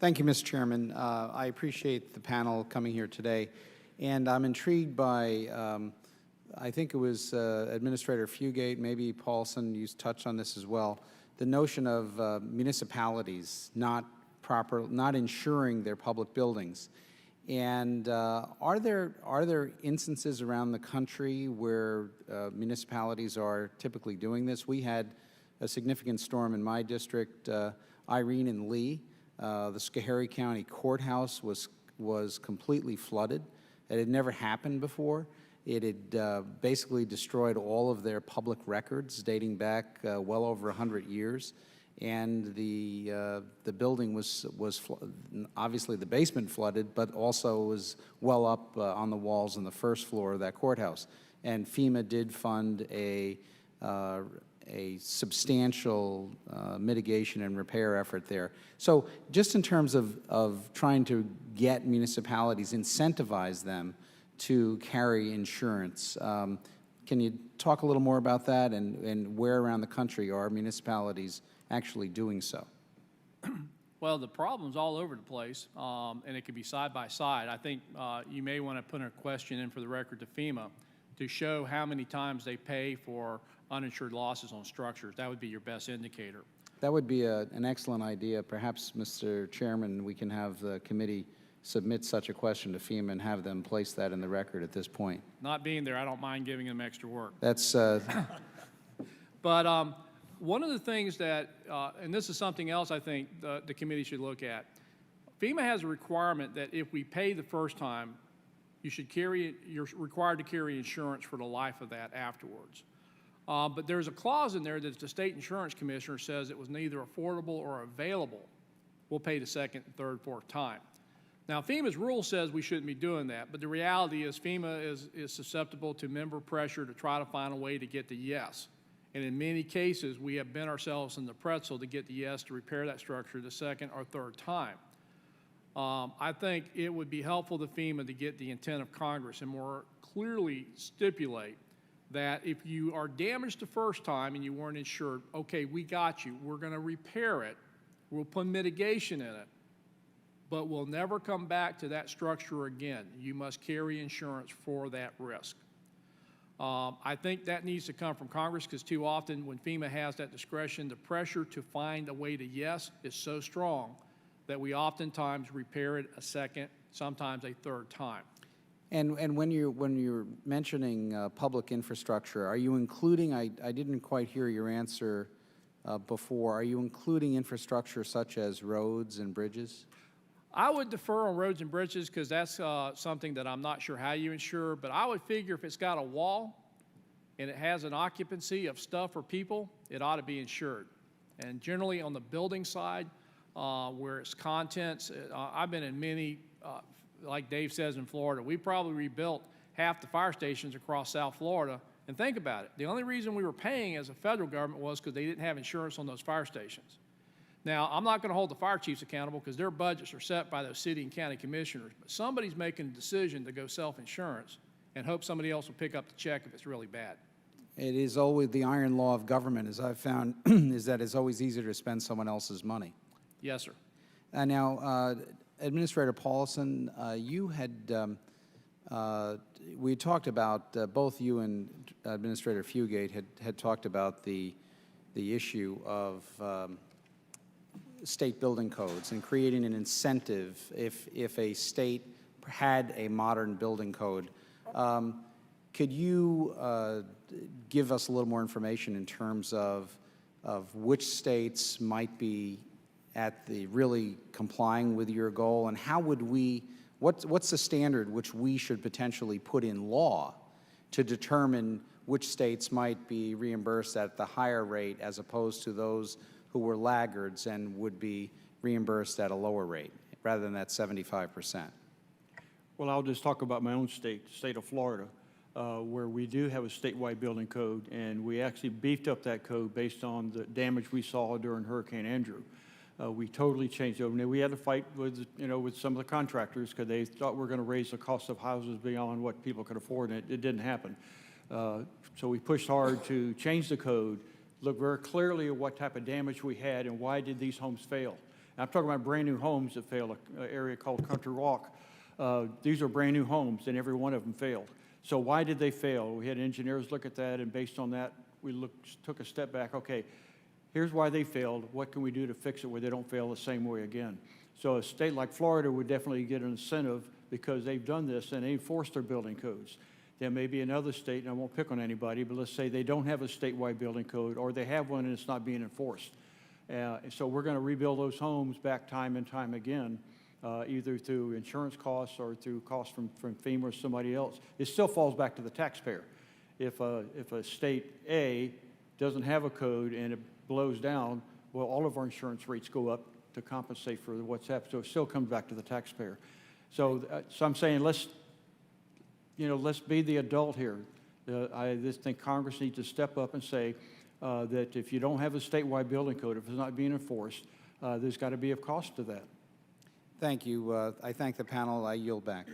Thank you, Mr. Chairman. I appreciate the panel coming here today, and I'm intrigued by, I think it was Administrator Fugate, maybe Paulson, you touched on this as well, the notion of municipalities not insuring their public buildings. And are there instances around the country where municipalities are typically doing this? We had a significant storm in my district, Irene and Lee. The Schoharie County Courthouse was completely flooded. It had never happened before. It had basically destroyed all of their public records dating back well over 100 years. And the building was obviously the basement flooded, but also was well up on the walls on the first floor of that courthouse. And FEMA did fund a substantial mitigation and repair effort there. So just in terms of trying to get municipalities, incentivize them to carry insurance, can you talk a little more about that and where around the country are municipalities actually doing so? Well, the problem's all over the place, and it could be side by side. I think you may want to put a question in for the record to FEMA to show how many times they pay for uninsured losses on structures. That would be your best indicator. That would be an excellent idea. Perhaps, Mr. Chairman, we can have the committee submit such a question to FEMA and have them place that in the record at this point. Not being there, I don't mind giving them extra work. That's. But one of the things that, and this is something else I think the committee should look at, FEMA has a requirement that if we pay the first time, you're required to carry insurance for the life of that afterwards. But there's a clause in there that if the state insurance commissioner says it was neither affordable or available, we'll pay the second, third, fourth time. Now, FEMA's rule says we shouldn't be doing that, but the reality is FEMA is susceptible to member pressure to try to find a way to get the yes. And in many cases, we have bent ourselves in the pretzel to get the yes to repair that structure the second or third time. I think it would be helpful to FEMA to get the intent of Congress and more clearly stipulate that if you are damaged the first time and you weren't insured, okay, we got you. We're going to repair it. We'll put mitigation in it. But we'll never come back to that structure again. You must carry insurance for that risk. I think that needs to come from Congress because too often when FEMA has that discretion, the pressure to find a way to yes is so strong that we oftentimes repair it a second, sometimes a third time. And when you're mentioning public infrastructure, are you including, I didn't quite hear your answer before, are you including infrastructure such as roads and bridges? I would defer on roads and bridges because that's something that I'm not sure how you insure, but I would figure if it's got a wall and it has an occupancy of stuff or people, it ought to be insured. And generally on the building side, where it's contents, I've been in many, like Dave says in Florida, we probably rebuilt half the fire stations across South Florida. And think about it, the only reason we were paying as a federal government was because they didn't have insurance on those fire stations. Now, I'm not going to hold the fire chiefs accountable because their budgets are set by those city and county commissioners, but somebody's making a decision to go self-insurance and hope somebody else will pick up the check if it's really bad. It is always the iron law of government, as I've found, is that it's always easier to spend someone else's money. Yes, sir. Now, Administrator Paulson, you had, we talked about, both you and Administrator Fugate had talked about the issue of state building codes and creating an incentive if a state had a modern building code. Could you give us a little more information in terms of which states might be at the really complying with your goal, and how would we, what's the standard which we should potentially put in law to determine which states might be reimbursed at the higher rate as opposed to those who were laggards and would be reimbursed at a lower rate rather than that 75%? Well, I'll just talk about my own state, the state of Florida, where we do have a statewide building code, and we actually beefed up that code based on the damage we saw during Hurricane Andrew. We totally changed it. We had to fight with, with some of the contractors because they thought we were going to raise the cost of houses beyond what people could afford, and it didn't happen. So we pushed hard to change the code, look very clearly at what type of damage we had and why did these homes fail. I'm talking about brand-new homes that failed, an area called Country Walk. These are brand-new homes, and every one of them failed. So why did they fail? We had engineers look at that, and based on that, we took a step back. Okay, here's why they failed. What can we do to fix it where they don't fail the same way again? So a state like Florida would definitely get an incentive because they've done this and they enforce their building codes. There may be another state, and I won't pick on anybody, but let's say they don't have a statewide building code, or they have one and it's not being enforced. So we're going to rebuild those homes back time and time again, either through insurance costs or through costs from FEMA or somebody else. It still falls back to the taxpayer. If a state A doesn't have a code and it blows down, well, all of our insurance rates go up to compensate for what's happened. So it still comes back to the taxpayer. So I'm saying let's be the adult here. I just think Congress needs to step up and say that if you don't have a statewide building code, if it's not being enforced, there's got to be a cost to that. Thank you. I thank the panel. I yield back.